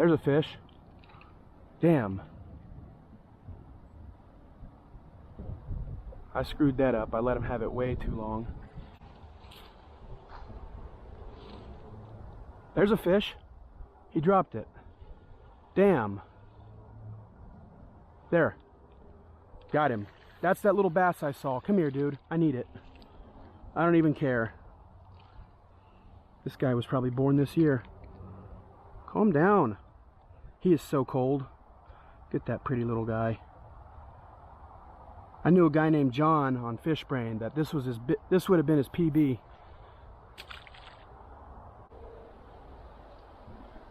There's a fish. Damn. I screwed that up. I let him have it way too long. There's a fish. He dropped it. Damn. There. Got him. That's that little bass I saw. Come here, dude. I need it. I don't even care. This guy was probably born this year. Calm down. He is so cold. Get that pretty little guy. I knew a guy named John on Fish Brain that this would have been his PB.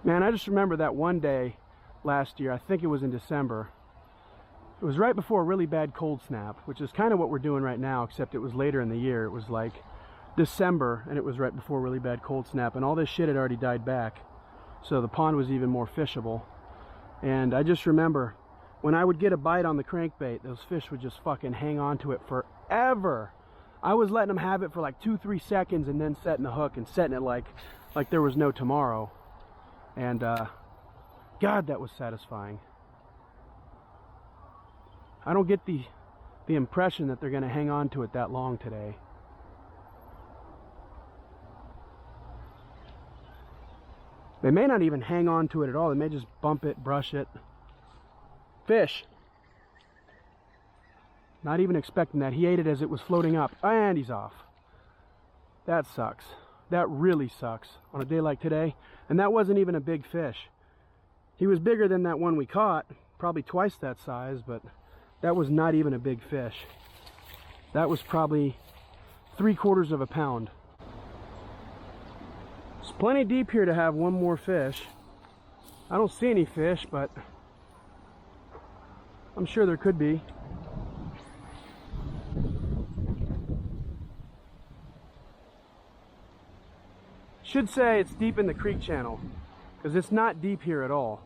Man, I just remember that one day last year, I think it was in December. It was right before a really bad cold snap, which is kind of what we're doing right now, except it was later in the year. It was like December, and it was right before a really bad cold snap, and all this shit had already died back. So the pond was even more fishable. And I just remember when I would get a bite on the crankbait, those fish would just fucking hang on to it forever. I was letting them have it for like 2-3 seconds and then setting the hook and setting it like there was no tomorrow. And God, that was satisfying. I don't get the impression that they're going to hang on to it that long today. They may not even hang on to it at all. They may just bump it, brush it. Fish. Not even expecting that. He ate it as it was floating up, and he's off. That sucks. That really sucks on a day like today. And that wasn't even a big fish. He was bigger than that one we caught, probably twice that size, but that was not even a big fish. That was probably 3/4 of a pound. It's plenty deep here to have one more fish. I don't see any fish, but I'm sure there could be. Should say it's deep in the creek channel, because it's not deep here at all.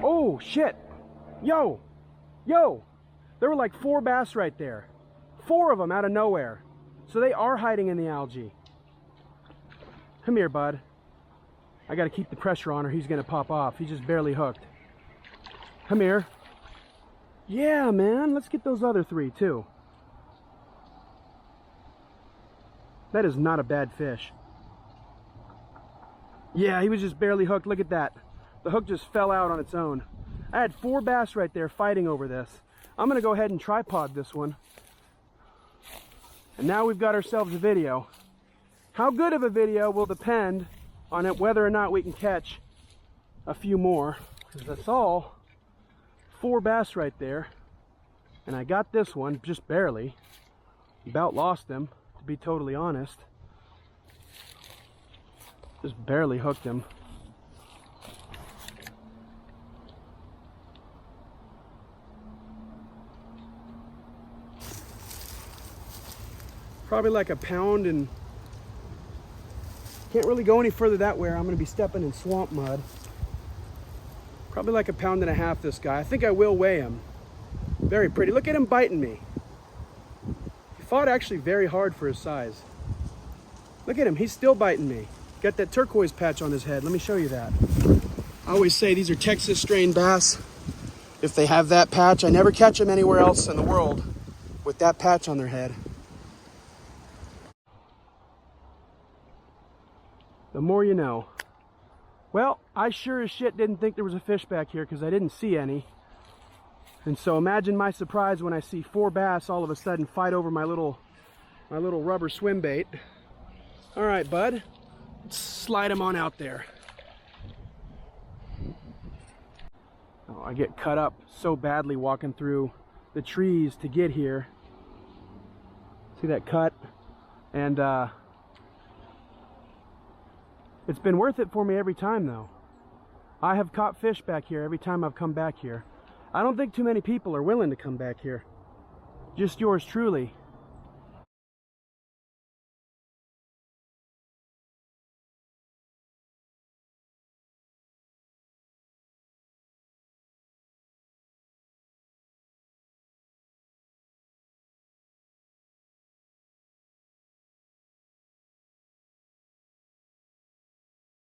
Oh shit! Yo! There were like 4 bass right there. 4 of them out of nowhere. So they are hiding in the algae. Come here, bud. I gotta keep the pressure on or he's gonna pop off. He's just barely hooked. Come here. Yeah, man. Let's get those other 3 too. That is not a bad fish. Yeah, he was just barely hooked. Look at that. The hook just fell out on its own. I had 4 bass right there fighting over this. I'm gonna go ahead and tripod this one. And now we've got ourselves a video. How good of a video will depend on it, whether or not we can catch a few more. Because that's all 4 bass right there. And I got this one just barely. About lost him, to be totally honest. Just barely hooked him. Probably like a pound, and can't really go any further that way. I'm going to be stepping in swamp mud. Probably like a 1.5 pounds, this guy. I think I will weigh him. Very pretty. Look at him biting me. He fought actually very hard for his size. Look at him. He's still biting me. Got that turquoise patch on his head. Let me show you that. I always say these are Texas strain bass. If they have that patch, I never catch them anywhere else in the world with that patch on their head. The more you know. Well, I sure as shit didn't think there was a fish back here because I didn't see any. And so imagine my surprise when I see 4 bass all of a sudden fight over my little rubber swim bait. All right, bud. Let's slide him on out there. Oh, I get cut up so badly walking through the trees to get here. See that cut? And it's been worth it for me every time, though. I have caught fish back here every time I've come back here. I don't think too many people are willing to come back here. Just yours truly.